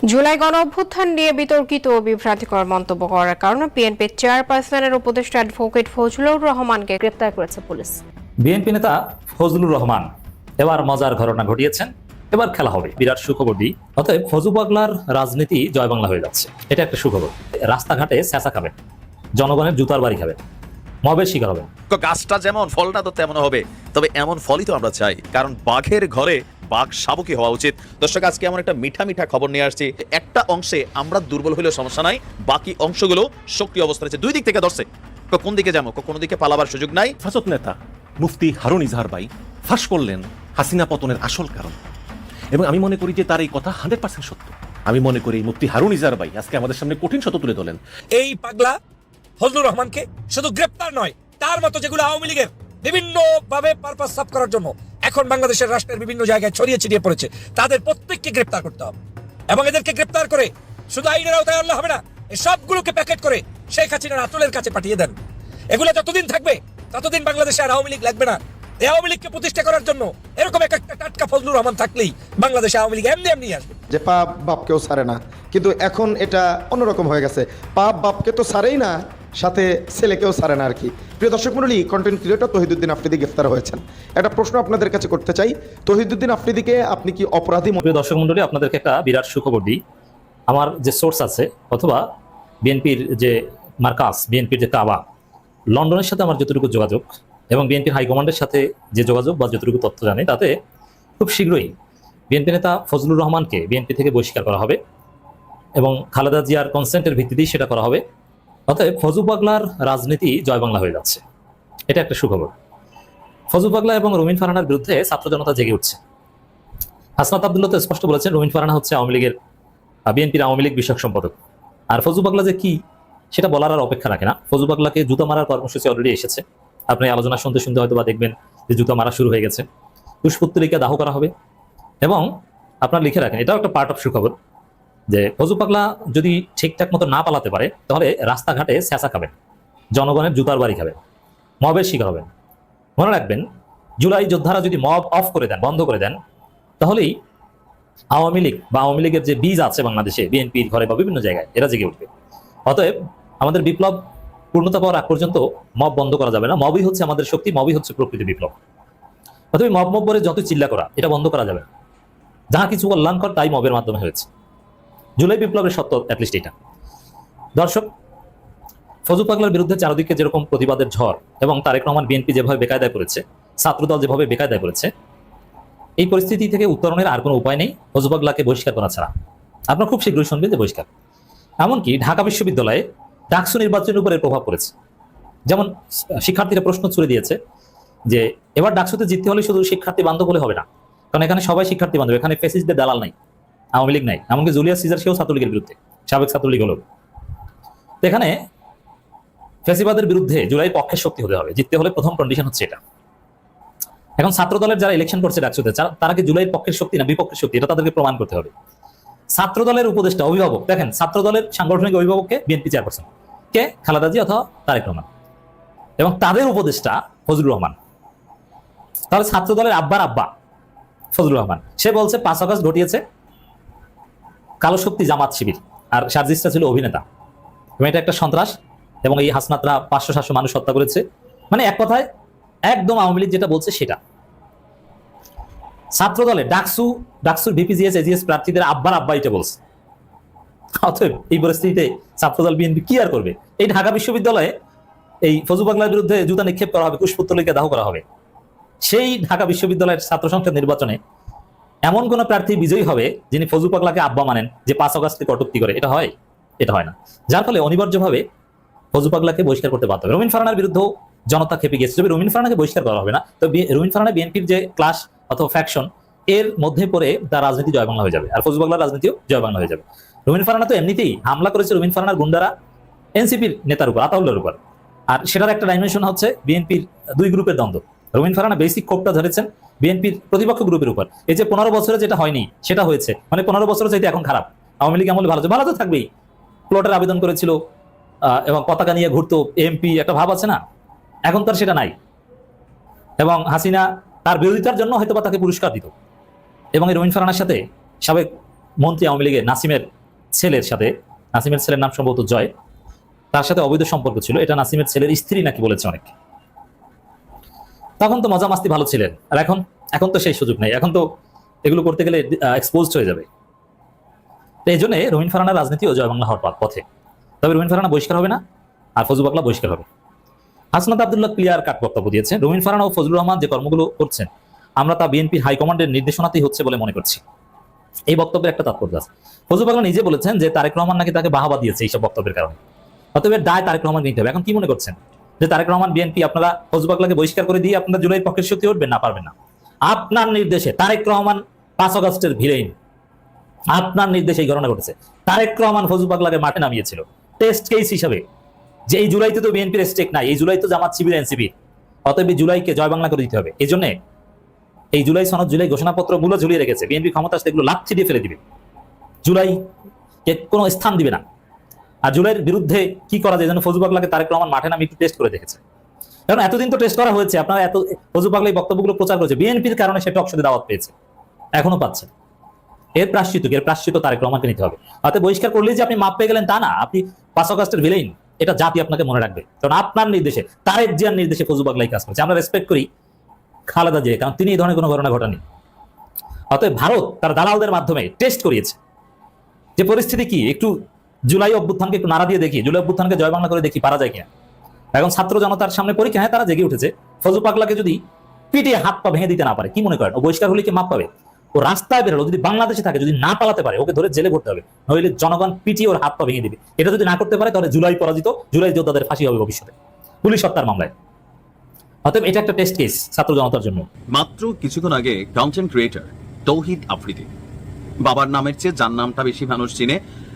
জুলাই গণ অভ্যুত্থান নিয়ে বিতর্কিত ও বিভ্রান্তিকর মন্তব্য করার কারণে বিএনপির চেয়ারপারসনের উপদেষ্টা অ্যাডভোকেট ফজলুর রহমানকে গ্রেপ্তার করেছে পুলিশ। বিএনপি নেতা ফজলুর রহমান এবার মজার ঘটনা ঘটিয়েছেন। এবার খেলা হবে, বিরাট সুখবর দিই। অতএব ফজু পাগলার রাজনীতি জয় বাংলা হয়ে যাচ্ছে, এটা একটা সুখবর। রাস্তাঘাটে স্যাঁচা খাবেন, জনগণের জুতার বাড়ি খাবেন, মবের শিকার হবেন। গাছটা যেমন ফলটা তো তেমন হবে, তবে এমন ফলই তো আমরা চাই, কারণ বাঘের ঘরে বাঘ শাবকই হওয়া উচিত। দর্শক, আজকে এমন একটা মিঠা মিঠা খবর নিয়ে আসছি। একটা অংশে আমরা দুর্বল হলেও সমস্যা নাই, বাকি অংশগুলো সক্রিয় অবস্থায় আছে। দুই দিক থেকে ধরছে, কোন দিকে যাবো, কোনো দিকে পালাবার সুযোগ নাই। হেফাজত নেতা মুফতি হারুন ইজহার ভাই ফাঁস করলেন হাসিনা পতনের আসল কারণ, এবং আমি মনে করি যে তার এই কথা 100% সত্য। আমি মনে করি মুফতি হারুন ইজহার ভাই আজকে আমাদের সামনে কঠিন সত্য তুলে ধরলেন। এই পাগলা ফজলুর রহমানকে শুধু গ্রেপ্তার নয়, তার মতো যেগুলো আওয়ামী লীগের বিভিন্ন ভাবে পারপাস সাফ করার জন্য এখন বাংলাদেশের রাষ্ট্রের বিভিন্ন জায়গায় ছড়িয়ে ছিটিয়ে পড়েছে, তাদের প্রত্যেককে গ্রেপ্তার করতে হবে। এবং এদেরকে গ্রেপ্তার করে শুধু আইনের আওতায় আনলে হবে না, এই সবগুলোকে প্যাকেট করে শেখ হাসিনার আতলের কাছে পাঠিয়ে দেন। এগুলো যতদিন থাকবে ততদিন বাংলাদেশে আর আওয়ামী লীগ লাগবে না। এই আওয়ামী লীগকে প্রতিষ্ঠা করার জন্য এরকম একটা টাটকা ফজলুর রহমান থাকলেই বাংলাদেশে আওয়ামী লীগ এমনি এমনি আসবে। যে পাপ বাপকেও ছাড়ে না, কিন্তু এখন এটা অন্যরকম হয়ে গেছে। পাপ বাপকে তো ছাড়েই না, সাথে ছেলেকেও ছাড়ে না আর কি। প্রিয় দর্শক মণ্ডলী, কন্টেন্ট ক্রিয়েটর তহিদুদ্দিন আফ্রিদি গ্রেফতার হয়েছেন। একটা প্রশ্ন আপনাদের কাছে করতে চাই, তহিদুদ্দিন আফ্রিদিকে আপনি কি অপরাধী? প্রিয় দর্শক মণ্ডলী, আপনাদেরকে একটা বিরাট সুখবর দিই। আমার যে সোর্স আছে, অথবা বিএনপির যে মার্কাস, বিএনপির যে কাবা, লন্ডনের সাথে আমার যতটুকু যোগাযোগ এবং বিএনপির হাইকমান্ডের সাথে যে যোগাযোগ বা যতটুকু তথ্য জানি, তাতে খুব শীঘ্রই বিএনপি নেতা ফজলুর রহমানকে বিএনপি থেকে বহিষ্কার করা হবে এবং খালেদা জিয়ার কনসেন্টের ভিত্তিতেই সেটা করা হবে। অতএব ফজু পাগলার রাজনীতি জয় বাংলা হয়ে যাচ্ছে, এটা একটা সুখবর। ফজু পাগলা এবং রুমিন ফারহানার বিরুদ্ধে ছাত্র জনতা জেগে উঠছে। হাসনাত আব্দুল্লাহ তো স্পষ্ট বলেছেন রুমিন ফারহানা হচ্ছে আওয়ামী লীগের, বিএনপির আওয়ামী লীগ বিষয়ক সম্পাদক। আর ফজু পাগলা যে কি সেটা বলার আর অপেক্ষা রাখে না। ফজু পাগলাকে জুতা মারার কর্মসূচি অলরেডি এসেছে। আপনি আলোচনা শুনতে শুনতে হয়তো বা দেখবেন যে জুতা মারা শুরু হয়ে গেছে। পুষ্পত্তলিকা দাহ করা হবে। এবং আপনার লিখে রাখেন, এটাও একটা পার্ট অফ সুখবর, যে ফজু পাগলা যদি ঠিকঠাক মতো না পালাতে পারে তাহলে রাস্তাঘাটে স্যাঁচা খাবেন, জনগণের জুতার বাড়ি খাবেন, মবের শিকার হবেন। মনে রাখবেন, জুলাই যোদ্ধারা যদি মব অফ করে দেন, বন্ধ করে দেন, তাহলেই আওয়ামী লীগ বা আওয়ামী লীগের যে বীজ আছে বাংলাদেশে বিএনপির ঘরে বা বিভিন্ন জায়গায়, এরা জেগে উঠবে। অতএব আমাদের বিপ্লব পূর্ণতা পাওয়ার আগ পর্যন্ত মব বন্ধ করা যাবে না। মবই হচ্ছে আমাদের শক্তি, মবই হচ্ছে প্রকৃতি বিপ্লব। অতএব মব মব করে যত চিল্লা করা, এটা বন্ধ করা যাবে না। যাহা কিছু কল্যাণকর তাই মবের মাধ্যমে হয়েছে। জুলাই বিপ্লবের সত্য অ্যাটলিস্ট এটা। দর্শক, ফজু পাগলার বিরুদ্ধে চারদিকে যেরকম প্রতিবাদের ঝড় এবং তারেক রহমান বিএনপি যেভাবে বেকায়দায় করেছে, ছাত্রদল যেভাবে বেকায়দায় করেছে, এই পরিস্থিতি থেকে উত্তরণের আর কোনো উপায় নেই ফজু পাগলাকে বহিষ্কার করা ছাড়া। আপনারা খুব শীঘ্রই শুনবেন যে বহিষ্কার। এমনকি ঢাকা বিশ্ববিদ্যালয়ে ডাকসু নির্বাচনের উপরে প্রভাব পড়েছে। যেমন শিক্ষার্থীরা প্রশ্ন ছুড়ে দিয়েছে যে এবার ডাকসুতে জিততে হলে শুধু শিক্ষার্থী বান্ধব হলে হবে না, কারণ এখানে সবাই শিক্ষার্থী বান্ধব, এখানে ফ্যাসিস্টদের দালাল নাই, আওয়ামী লীগ নাই। এমনকি জুলিয়াস সিজার সেও ছাত্রলীগের বিরুদ্ধে, সাবেক ছাত্রলীগ হলো। এখানে ফ্যাসিবাদের বিরুদ্ধে জুলাই পক্ষের শক্তি হতে হবে, জিততে হলে প্রথম কন্ডিশন হচ্ছে এটা। এখন ছাত্র দলের যারা ইলেকশন করছে ডাকসুতে, তারা কি জুলাইয়ের পক্ষের শক্তি না বিপক্ষের শক্তি, এটা তাদেরকে প্রমাণ করতে হবে। ছাত্র দলের উপদেষ্টা, অভিভাবক, দেখেন ছাত্র দলের সাংগঠনিক অভিভাবককে বিএনপি চেয়ারপারসন কে, খালেদা জিয়া অথবা তারেক রহমান, এবং তাদের উপদেষ্টা ফজলুর রহমান। তাহলে ছাত্র দলের আব্বার আব্বা ফজলুর রহমান, সে বলছে 5 আগস্ট ঘটিয়েছে কালো শক্তি জামাত শিবির, আর সার্জিসটা ছিল অভিনেতা, এবং এটা একটা সন্ত্রাস, এবং এই হাসনাতরা 500-700 মানুষ হত্যা করেছে। মানে এক কথায় একদম আওয়ামী লীগ যেটা বলছে সেটা। ছাত্র দলে ডাকসুর ভিপিজিএস এজিএস প্রার্থীদের আব্বার আব্বা এটা বলছে। অতএব এই পরিস্থিতিতে ছাত্রদল বিএনপি কি আর করবে? এই ঢাকা বিশ্ববিদ্যালয়ে এই ফজু পাগলার বিরুদ্ধে জুতা নিক্ষেপ করা হবে, পুষ্পত্তলিকা দাহ করা হবে। সেই ঢাকা বিশ্ববিদ্যালয়ের ছাত্র সংসদ নির্বাচনে এমন কোন প্রার্থী বিজয়ী হবে যিনি ফজু পাগলাকে আব্বা মানেন, যে 5 আগস্টকে কটূক্তি করে? এটা হয়? এটা হয় না। যার ফলে অনিবার্যভাবে ফজু পাগলাকে বহিষ্কার করতে বাধ্য হবে। রুমিন ফারহানার বিরুদ্ধেও জনতা খেপে গেছে, তবে রুমিন ফারহানাকে বহিষ্কার করা হবে না। তো রুমিন ফারহানা বিএনপির যে ক্লাস অথবা ফ্যাকশন, এর মধ্যে পড়ে তার রাজনীতি জয় বাংলা হয়ে যাবে, আর ফজু পাগলার রাজনীতিও জয় বাংলা হয়ে যাবে। রুমিন ফারহানা তো এমনিতেই হামলা করেছে রুমিন ফারহানার গুন্ডারা এনসিপির নেতার উপর, আতাউল্লাহর উপর। আর সেটার একটা ডাইমেনশন হচ্ছে বিএনপির 2 গ্রুপের দ্বন্দ্ব। রুমিন ফারহানা বেসিক ক্ষোভটা ধরেছেন বিএনপির প্রতিপক্ষ গ্রুপের উপর। এই যে 15 বছরে যেটা হয়নি সেটা হয়েছে, মানে 15 বছরে চাইতে এখন খারাপ। আওয়ামী লীগ আমলে ভালো তো থাকবেই, প্লটের আবেদন করেছিল এবং পতাকা নিয়ে ঘুরতো, এমপি একটা ভাব আছে না, এখন তার সেটা নাই। এবং হাসিনা তার বিরোধিতার জন্য হয়তো বা তাকে পুরস্কার দিত। এবং এই রুমিন ফারহানার সাথে সাবেক মন্ত্রী আওয়ামী লীগের নাসিমের ছেলের নাম সম্ভবত জয়, তার সাথে অবৈধ সম্পর্ক ছিল, এটা নাসিমের ছেলের স্ত্রী নাকি বলেছে অনেক। তখন তো মজা মাস্তি ভালো ছিলেন, আর এখন তো সেই সুযোগ নেই, এখন তো এগুলো করতে গেলে এক্সপোজড হয়ে যাবে। তো এই জন্য রহিন ফারহানার রাজনীতিও জয় বাংলা হওয়ার পথে। তবে রহিন ফারহানা বহিষ্কার হবে না, আর ফজলু পাগলা বহিষ্কার হবে। হাসনাত আব্দুল্লাহ ক্লিয়ার কাট বক্তব্য দিয়েছেন, রহিন ফারহানা ও ফজলুর রহমান যে কর্মগুলো করছেন আমরা তা বিএনপির হাইকমান্ডের নির্দেশনাতেই হচ্ছে বলে মনে করছি। এই বক্তব্যের একটা তাৎপর্য আছে। ফজলু পাগলা নিজে বলেছেন যে তারেক রহমান নাকি তাকে বাহাবা দিয়েছে এইসব বক্তব্যের কারণে, অতএব দায় তারেক রহমান নিতে হবে। এখন কি মনে করছেন যে তারেক রহমান বিএনপি আপনারা ফজলু পাগলাকে বহিষ্কার করে দিয়ে আপনারা জুলাইয়ের পক্ষের শক্তি উঠবেন? না, পারবেন না। আপনার নির্দেশে তারেক রহমান 5 আগস্টের ভিলেইন, আপনার নির্দেশে এই ঘটনা ঘটেছে। তারেক রহমান ফজলু পাগলাকে মাঠে নামিয়েছিল টেস্ট কেস হিসাবে, যে এই জুলাইতে তো বিএনপির স্টেক নাই, এই জুলাই তো জামাত শিবির এনসিপি, অতএব জুলাইকে জয় বাংলা করে দিতে হবে। এই জন্য এই জুলাই সনদ, জুলাই ঘোষণাপত্র গুলো ঝুলিয়ে রেখেছে, বিএনপি ক্ষমতা আসলে এগুলো লাথি দিয়ে ফেলে দিবে, জুলাইকে কোনো স্থান দিবে না। আর জুলাইয়ের বিরুদ্ধে কি করা যায়, যেন ফজলু পাগলাকে তারেক রহমান মাঠে নামিয়ে একটু টেস্ট করে দেখেছে। কারণ এতদিন তো টেস্ট করা হয়েছে, আপনারা এত ফজলু পাগলা এই বক্তব্যগুলো প্রচার করেছে, বিএনপির কারণে সে টকশোতে দাওয়াত পেয়েছে, এখনো পাচ্ছে। এর প্রাশ্চিত্য তারেক রহমানকে নিতে হবে। অতএব বহিষ্কার করলেই যে আপনি মাপ পেয়ে গেলেন তা না, আপনি 5 আগস্টের ভিলেইন, এটা জাতি আপনাকে মনে রাখবে। কারণ আপনার নির্দেশে, তারেক জিয়ার নির্দেশে ফজলু পাগলা কাজ করছে। আমরা রেসপেক্ট করি খালেদা জিয়া, কারণ তিনি এই ধরনের কোনো ঘটনা ঘটাননি। অতএব ভারত তার দালালদের মাধ্যমে টেস্ট করিয়েছে যে পরিস্থিতি কি, একটু জুলাই অভ্যুত্থানকে একটু নাড়া দিয়ে দেখি, জুলাই অভ্যুত্থানকে জয় বাংলা করে দেখি পারা যায় কিনা। এখন ছাত্র জনতার সামনে পরীক্ষা, হ্যাঁ তারা জেগে উঠেছে। ফজলু পাগলাকে যদি পিটিয়ে হাত পা ভেঙে দিতে না পারে, কি মনে করেন ও বহিষ্কার হলে কি মাপ পাবে? ও রাস্তায় বেরোলো, যদি বাংলাদেশে থাকে, যদি না পালাতে পারে, ওকে ধরে জেলে ভরতে হবে, নইলে জনগণ পিটিয়ে ওর হাত পা ভেঙে দিবে। এটা যদি না করতে পারে তাহলে জুলাই পরাজিত, জুলাই যোদ্ধাদের ফাঁসি হবে ভবিষ্যতে পুলিশ হত্যার মামলায়। অতএব এটা একটা টেস্ট কেস ছাত্র জনতার জন্য। মাত্র কিছুক্ষণ আগে কন্টেন্ট ক্রিয়েটর তৌহিদ আফ্রিদি, বাবার নামের চেয়ে যার নামটা বেশি মানুষ চিনে,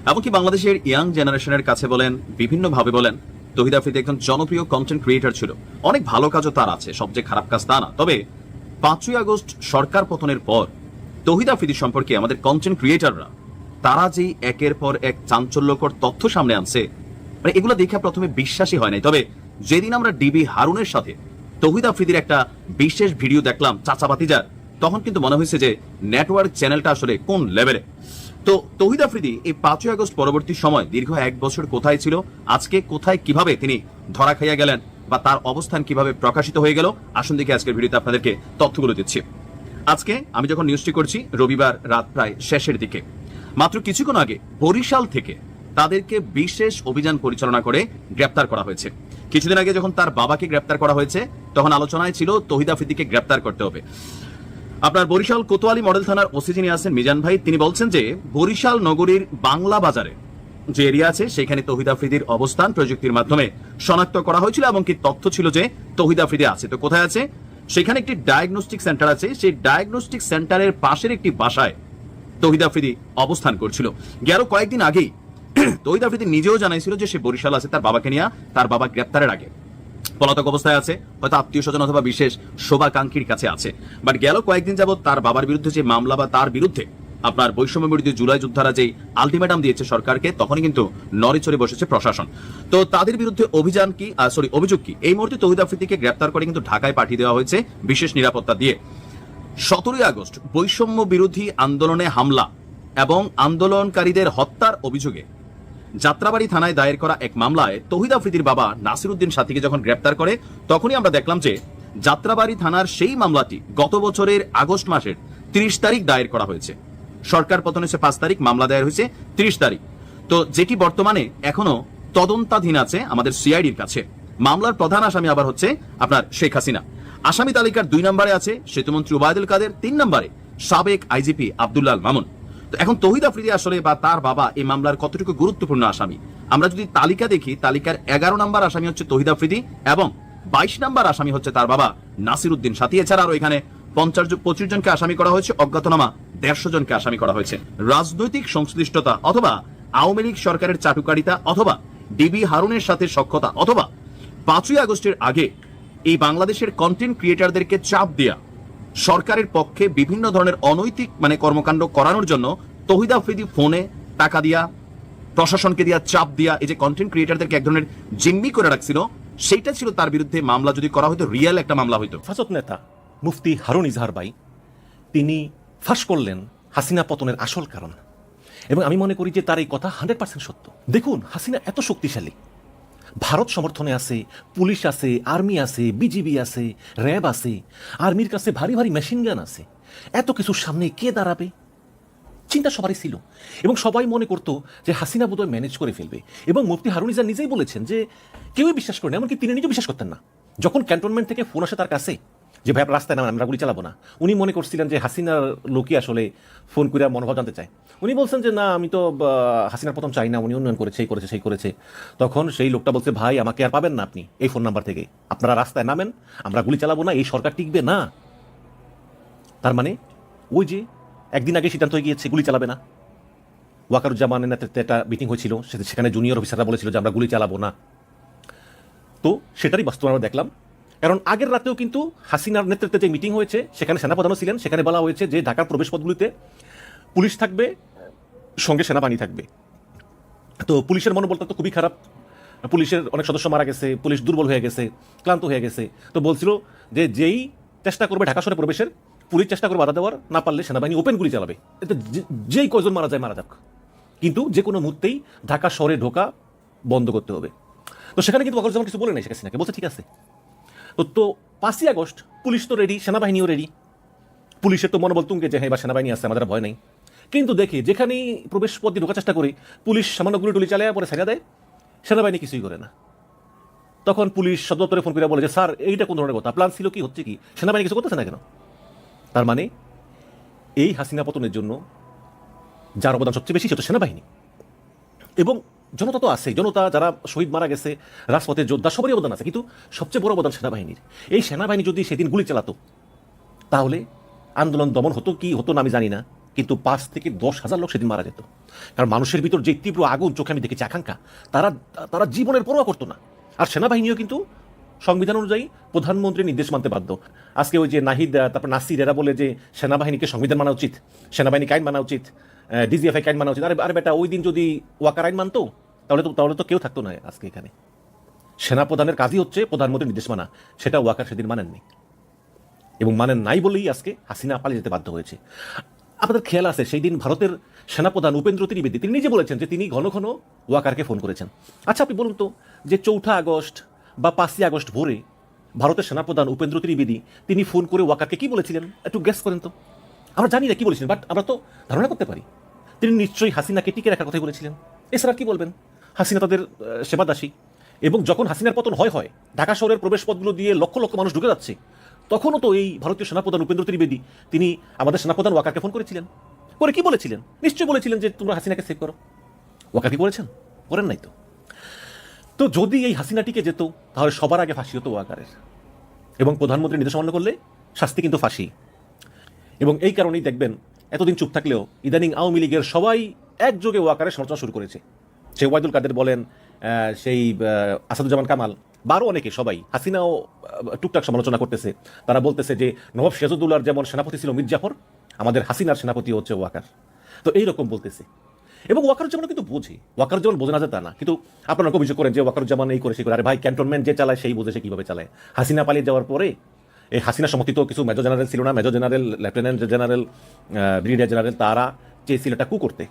এমনকি বাংলাদেশের ইয়াং জেনারেশনের কাছে বলেন, বিভিন্ন ভাবে বলেন, তৌহিদ আফ্রিদি একজন জনপ্রিয় কন্টেন্ট ক্রিয়েটর ছিল। অনেক ভালো কাজও তার আছে, সবচেয়ে খারাপ কাজ তা না। তবে 5ই আগস্ট সরকার পতনের পর তৌহিদ আফ্রিদি সম্পর্কে আমাদের কন্টেন্ট ক্রিয়েটররা তারা যেই একের পর এক চাঞ্চল্যকর তথ্য সামনে আনছে, মানে এগুলো দেখে প্রথমে বিশ্বাসই হয় নাই। তবে যেদিন আমরা ডিবি হারুনের সাথে তৌহিদ আফ্রিদির একটা বিশেষ ভিডিও দেখলাম চাচা ভাতিজার, তখন কিন্তু মনে হয়েছে যে নেটওয়ার্ক চ্যানেলটা আসলে কোন লেভেলে। তো তৌহিদ আফ্রিদি এই 5ই আগস্ট পরবর্তী সময় দীর্ঘ 1 বছর কোথায় ছিল, আজকে কোথায়, কিভাবে তিনি ধরা খাইয়া গেলেন, বা তার অবস্থান কিভাবে প্রকাশিত হয়ে গেল, আসুন দেখে আজকের ভিডিওতে আপনাদেরকে তথ্যগুলো দিচ্ছি। আজকে আমি যখন নিউজটি করছি রবিবার রাত প্রায় শেষের দিকে, মাত্র কিছুক্ষণ আগে বরিশাল থেকে তাদেরকে বিশেষ অভিযান পরিচালনা করে গ্রেপ্তার করা হয়েছে। কিছুদিন আগে যখন তার বাবাকে গ্রেপ্তার করা হয়েছে, তখন আলোচনায় ছিল তৌহিদ আফ্রিদিকে গ্রেপ্তার করতে হবে। আপনার বরিশাল কোতোয়ালি মডেল থানার ওসি যিনি আছেন মিজান ভাই, তিনি বলছেন যে বরিশাল নগরীর বাংলা বাজারে যে এরিয়া আছে সেখানে তৌহিদ আফ্রিদির অবস্থান প্রযুক্তির মাধ্যমে শনাক্ত করা হয়েছিল, এবং কি তথ্য ছিল যে তৌহিদ আফ্রিদি আছে। তো কোথায় আছে? সেখানে একটি ডায়াগনস্টিক সেন্টার আছে, সেই ডায়াগনস্টিক সেন্টারের পাশের একটি বাসায় তৌহিদ আফ্রিদি অবস্থান করছিল। গেল কয়েকদিন আগেই তৌহিদ আফ্রিদি নিজেও জানাইছিল যে সে বরিশাল আছে তার বাবাকে নিয়ে, তার বাবা গ্রেপ্তারের আগে পলাতক অবস্থায় আছে, হয়তো আত্মীয় স্বজন অথবা বিশেষ শোভাকাঙ্ক্ষীর কাছে আছে। বাট গেল কয়েকদিন যাবত তার বাবার বিরুদ্ধে যে মামলা, বা তার বিরুদ্ধে আপনার বৈষম্য বিরোধী জুলাই যোদ্ধারা যে আলটিমেটাম দিয়েছে সরকারকে, তখনই কিন্তু নড়েচড়ে বসেছে প্রশাসন। তো তাদের বিরুদ্ধে অভিযোগ কি, এই মুহূর্তে তৌহিদ আফ্রিদিকে গ্রেপ্তার করে কিন্তু ঢাকায় পাঠিয়ে দেওয়া হয়েছে বিশেষ নিরাপত্তা দিয়ে। 17ই আগস্ট বৈষম্য বিরোধী আন্দোলনে হামলা এবং আন্দোলনকারীদের হত্যার অভিযোগে যাত্রাবাড়ি থানায় দায়ের করা এক মামলায় তৌহিদ আফ্রিদির বাবা নাসিরউদ্দিন সাথীকে যখন গ্রেপ্তার করে, তখনই আমরা দেখলাম যে যাত্রাবাড়ি থানার সেই মামলাটি গত বছরের আগস্ট মাসের 30 তারিখ দায়ের করা হয়েছে। সরকার পতন হয়েছে 5 তারিখ, মামলা দায়ের হয়েছে 30 তারিখ। তো যেটি বর্তমানে এখনো তদন্তাধীন আছে আমাদের সিআইডির কাছে। মামলার প্রধান আসামি আবার হচ্ছে আপনার শেখ হাসিনা। আসামি তালিকার 2 নম্বরে আছে সেতুমন্ত্রী ওবায়দুল কাদের, 3 নম্বরে সাবেক আইজিপি আব্দুল্লাহ মামুন। তো এখন তৌহিদ আফ্রিদি আসলে বা তার বাবা এই মামলার কতটুকু গুরুত্বপূর্ণ আসামি, আমরা যদি তালিকা দেখি, তালিকার 11 নম্বর আসামি হচ্ছে তৌহিদ আফ্রিদি, এবং 22 নম্বর আসামি হচ্ছে তার বাবা নাসিরউদ্দিন সাথী। এছাড়া আরো এখানে 25 জনকে আসামি করা হয়েছে, অজ্ঞাতনামা 150 জনকে আসামি করা হয়েছে। রাজনৈতিক সংশ্লিষ্টতা অথবা আওয়ামী লীগ সরকারের চাটুকারিতা অথবা ডিবি হারুনের সাথে সখ্যতা অথবা 5ই আগস্টের আগে এই বাংলাদেশের কন্টেন্ট ক্রিয়েটরদেরকে চাপ দেয়া, সরকারের পক্ষে বিভিন্ন ধরনের অনৈতিক কর্মকাণ্ড করানোর জন্য তৌহিদ আফ্রিদি ফোনে টাকা দিয়া, প্রশাসনকে দিয়া, চাপ দিয়া, এই যে কন্টেন্ট ক্রিয়েটরদেরকে এক ধরনের জিম্মি করে রাখছিল, সেইটা ছিল তার বিরুদ্ধে মামলা যদি করা হয়তো রিয়েল একটা মামলা হইতো। হেফাজত নেতা মুফতি হারুন ইজাহার ভাই তিনি ফাঁস করলেন হাসিনা পতনের আসল কারণ। এবং আমি মনে করি যে তার এই কথা 100% সত্য। দেখুন, হাসিনা এত শক্তিশালী, ভারত সমর্থনে আছে, পুলিশ আছে, আর্মি আছে, বিজিবি আছে, র্যাব আছে, আর্মির কাছে ভারী ভারী মেশিন গান আছে। এত কিছুর সামনে কে দাঁড়াবে? চিন্তা সবারই ছিল এবং সবাই মনে করতো যে হাসিনা বোধহয় ম্যানেজ করে ফেলবে। এবং মুফতি হারুন ইজার নিজেই বলেছেন যে কেউই বিশ্বাস করে না, এমনকি তিনি নিজেও বিশ্বাস করতেন না। যখন ক্যান্টনমেন্ট থেকে ফোন আসে তার কাছে যে ভাই আপনার রাস্তায় নামেন, আমরা গুলি চালাবো না, উনি মনে করছিলেন যে হাসিনার লোকই আসলে ফোন করে মনোভাব জানতে চায়। উনি বলছেন যে না, আমি তো হাসিনার প্রথম চাই না, উনি উন্নয়ন করেছে, এই করেছে, সেই করেছে। তখন সেই লোকটা বলছে ভাই আমাকে আর পাবেন না আপনি এই ফোন নাম্বার থেকে, আপনারা রাস্তায় নামেন, আমরা গুলি চালাবো না, এই সরকার টিকবে না। তার মানে ওই যে একদিন আগে সিদ্ধান্ত হয়ে গিয়েছে গুলি চালাবে না। ওয়াকারুজ্জামানের নেতৃত্বে একটা মিটিং হয়েছিল, সেখানে জুনিয়র অফিসাররা বলেছিল যে আমরা গুলি চালাবো না। তো সেটারই বাস্তব আমরা দেখলাম। কারণ আগের রাতেও কিন্তু হাসিনার নেতৃত্বে যে মিটিং হয়েছে সেখানে সেনাপ্রধানও ছিলেন। সেখানে বলা হয়েছে যে ঢাকার প্রবেশপথগুলিতে পুলিশ থাকবে, সঙ্গে সেনাবাহিনী থাকবে। তো পুলিশের মনোবলটা তো খুবই খারাপ, পুলিশের অনেক সদস্য মারা গেছে, পুলিশ দুর্বল হয়ে গেছে, ক্লান্ত হয়ে গেছে। তো বলছিল যে যেই চেষ্টা করবে ঢাকা শহরে প্রবেশের, পুলিশ চেষ্টা করবে বাধা দেওয়ার, না পারলে সেনাবাহিনী ওপেন গুলি চালাবে, এতে যেই কয়জন মারা যায় মারা যাক, কিন্তু যে কোনো মুহূর্তেই ঢাকা শহরে ঢোকা বন্ধ করতে হবে। তো সেখানে কিন্তু ওয়াকারুজ্জামান কিছু বলে নাই, শেখ হাসিনাকে বলছে ঠিক আছে। তো 5ই আগস্ট পুলিশ তো রেডি, সেনাবাহিনীও রেডি, পুলিশের তো মনোবল তুঙ্গে যে হ্যাঁ বা সেনাবাহিনী আছে, আমাদের ভয় নেই। কিন্তু দেখে যেখানেই প্রবেশ পথ দিয়ে ঢোকার চেষ্টা করে পুলিশ সামান্য গুলি টুলি চালিয়ে পরে ছেড়ে দেয়, সেনাবাহিনী কিছুই করে না। তখন পুলিশ সদর দপ্তরে ফোন করে বলে যে স্যার এইটা কোন ধরনের কথা, প্ল্যান ছিল কি, হচ্ছে কি, সেনাবাহিনী কিছু করতেছে না কেন? তার মানে এই হাসিনা পতনের জন্য যার অবদান সবচেয়ে বেশি সেটা সেনাবাহিনী। এবং জনতা তো আছে, জনতা যারা শহীদ মারা গেছে, রাজপথের যোদ্ধা, সবারই অবদান আছে, কিন্তু সবচেয়ে বড় অবদান সেনাবাহিনীর। এই সেনাবাহিনী যদি সেদিন গুলি চালাতো তাহলে আন্দোলন দমন হতো কি হতো না আমি জানি না, কিন্তু 5 থেকে 10,000 লোক সেদিন মারা যেত। কারণ মানুষের ভিতর যে তীব্র আগুন, চোখে আমি দেখেছি আকাঙ্ক্ষা, তারা জীবনের পরোয়া করতো না। আর সেনাবাহিনীও কিন্তু সংবিধান অনুযায়ী প্রধানমন্ত্রীর নির্দেশ মানতে বাধ্য। আজকে ওই যে নাহিদ, তারপর নাসির, এরা বলে যে সেনাবাহিনীকে সংবিধান মানা উচিত, সেনাবাহিনীকে আইন মানা উচিত, ডিজিএফআই আইন মানা উচিত। আরে বেটা, ওই দিন যদি ওয়াকার আইন মানতো তাহলে তো কেউ থাকতো না আজকে এখানে। সেনাপ্রধানের কাজই হচ্ছে প্রধানমন্ত্রীর নির্দেশ মানা, সেটা ওয়াকার সেদিন মানেননি, এবং মানেন নাই বলেই আজকে হাসিনা পালিয়ে যেতে বাধ্য হয়েছে। আপনাদের খেয়াল আছে সেই দিন ভারতের সেনাপ্রধান উপেন্দ্র ত্রিবেদী তিনি নিজে বলেছেন যে তিনি ঘন ঘন ওয়াকারকে ফোন করেছেন। আচ্ছা আপনি বলুন তো, যে 4 আগস্ট বা 5ই আগস্ট ভোরে ভারতের সেনাপ্রধান উপেন্দ্র ত্রিবেদী তিনি ফোন করে ওয়াকারকে কি বলেছিলেন? একটু গেস করেন তো। আমরা জানি না কি বলেছিলেন, বাট আমরা তো ধারণা করতে পারি তিনি নিশ্চয়ই হাসিনাকে টিকে রাখার কথাই বলেছিলেন। এছাড়া কি বলবেন? হাসিনা তাদের সেবাদাসী। এবং যখন হাসিনার পতন হয় ঢাকা শহরের প্রবেশ পথগুলো দিয়ে লক্ষ লক্ষ মানুষ ঢুকে যাচ্ছে, তখনও তো এই ভারতীয় সেনাপ্রধান উপেন্দ্র ত্রিবেদী তিনি আমাদের সেনাপ্রধান ওয়াকারকে ফোন করেছিলেন। করে কি বলেছিলেন? নিশ্চয়ই বলেছিলেন যে তোমরা হাসিনাকে সেভ করো। ওয়াকার কি করেছেন? করেন নাই তো। তো যদি এই হাসিনাটিকে যেত তাহলে সবার আগে ফাঁসি হতো ওয়াকারের, এবং প্রধানমন্ত্রীর নির্দেশ অমান্য করলে শাস্তি কিন্তু ফাঁসি। এবং এই কারণেই দেখবেন এতদিন চুপ থাকলেও ইদানিং আওয়ামী লীগের সবাই একযোগে ওয়াকারের সমালোচনা শুরু করেছে। সেই ওয়াইদুল কাদের বলেন, সেই আসাদুজ্জামান কামাল, বারো অনেকে, সবাই হাসিনাও টুকটাক সমালোচনা করতেছে। তারা বলতেছে যে নবাব সিরাজউদ্দৌলার যেমন সেনাপতি ছিল মীর জাফর, আমাদের হাসিনার সেনাপতি হচ্ছে ওয়াকার। তো এইরকম বলতেছে। এবং ওয়াকারুজ্জামান কিন্তু বোঝে, ওয়াকারুজ্জামান বোঝে না যে তা না, কিন্তু আপনারা অভিযোগ করেন যে ওয়াকারুজ্জামান এই করে সেই করে। আরে ভাই, ক্যান্টনমেন্ট যে চালায় সেই বোঝে সে কীভাবে চালায়। হাসিনা পালিয়ে যাওয়ার পরে এই হাসিনা সমর্থিত কিছু মেজর জেনারেল ছিল না, major general, lieutenant general, brigadier general, তারা চেয়েছিল এটা কু করতে।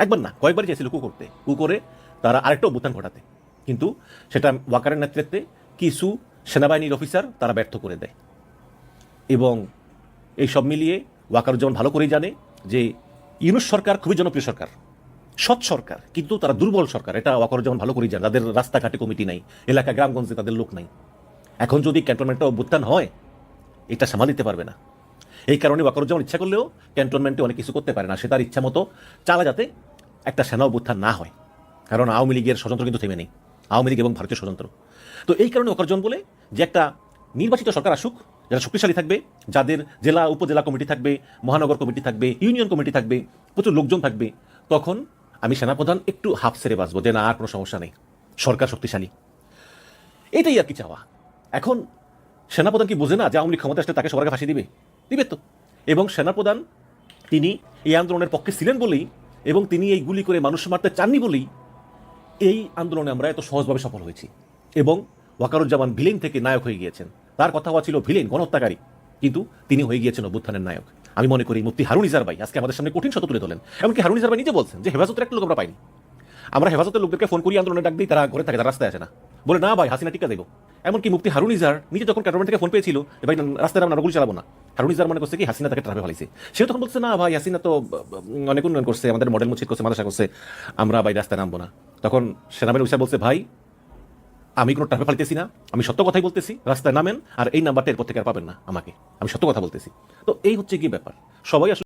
একবার না, কয়েকবারই চেয়েছিল কু করতে, কু করে তারা আরেকটা অভ্যুত্থান ঘটাতে, কিন্তু সেটা ওয়াকারের নেতৃত্বে কিছু সেনাবাহিনীর অফিসার তারা ব্যর্থ করে দেয়। এবং এই সব মিলিয়ে ওয়াকারুজ্জামান ভালো করেই জানে যে ইউনূস সরকার খুবই জনপ্রিয় সরকার, সৎ সরকার, কিন্তু তারা দুর্বল সরকার। এটা ওয়াকারুজ্জামান ভালো করেই জানে। তাদের রাস্তাঘাটে কমিটি নাই, এলাকা গ্রামগঞ্জে তাদের লোক নাই। এখন যদি ক্যান্টনমেন্টটা অভ্যুত্থান হয়, এটা সামাল দিতে পারবে না। এই কারণে ওয়াকারুজ্জামান ইচ্ছা করলেও ক্যান্টনমেন্টে অনেক কিছু করতে পারে না। সে তার ইচ্ছা মতো চালা যাতে একটা সেনা অভ্যুত্থান না হয়, কারণ আওয়ামী লীগের ষড়যন্ত্র কিন্তু থেমে নেই, আওয়ামী লীগ এবং ভারতীয় ষড়যন্ত্র। তো এই কারণে ওয়াকারুজ্জামান বলে যে একটা নির্বাচিত সরকার আসুক, যারা শক্তিশালী থাকবে, যাদের জেলা উপজেলা কমিটি থাকবে, মহানগর কমিটি থাকবে, ইউনিয়ন কমিটি থাকবে, প্রচুর লোকজন থাকবে, তখন আমি সেনাপ্রধান একটু হাফ ছেড়ে বাঁচবো, যে না আর কোনো সমস্যা নেই, সরকার শক্তিশালী। এটাই আর কি চাওয়া। এখন সেনাপ্রধান কি বোঝে না যে আওয়ামী লীগ ক্ষমতা আসলে তাকে সবার আগে ফাঁসি দিবে তো। এবং সেনাপ্রধান তিনি এই আন্দোলনের পক্ষে ছিলেন বলেই, এবং তিনি এই গুলি করে মানুষ মারতে চাননি বলেই এই আন্দোলনে আমরা এত সহজভাবে সফল হয়েছি। এবং ওয়াকারুজ্জামান ভিলেন থেকে নায়ক হয়ে গিয়েছেন। তার কথা হওয়া ছিল ভিলেন, গণহত্যাকারী, কিন্তু তিনি হয়ে গিয়েছেন অভ্যুত্থানের নায়ক। আমি মনে করি মুফতি হারুন ইজার ভাই আজকে আমাদের সামনে কঠিন সত্য তুলে ধরলেন। এমনকি হারুন ইজার ভাই নিজে বলছেন যে হেফাজতের একটা লোক আমরা পাইনি। আমরা হেফাজতের লোকদেরকে ফোন করি, আন্দোলনে ডাক দিই, তারা ঘরে থাকে, তারা রাস্তায় আসে না, বলে না ভাই হাসিনা টিকা দেবো। এমনকি মুফতি হারুন ইজার নিজে যখন ক্যান্টনমেন্ট থেকে ফোন পেয়েছিল যে ভাই রাস্তায় আমরা গুলি চালাবো না, হারুন ইজার মনে করছে কি হাসিনা তাকে ট্রাফে ফেলাইছে। সে তখন বলছে না ভাই হাসিনা তো অনেক উন্নয়ন করছে, আমাদের মডেল মসজিদ করছে, মাদ্রাসা করছে, আমরা ভাই রাস্তায় নামবো না। তখন সেনাবাহিনী অফিসার বলছে ভাই আমি কোনো ট্রাফে ফালিতেছি না, আমি সত্য কথাই বলতেছি, রাস্তায় নামেন আর এই নাম্বারটা এরপর থেকে আর পাবেন না আমাকে, আমি সত্য কথা বলতেছি। তো এই হচ্ছে কি ব্যাপার, সবাই আসলে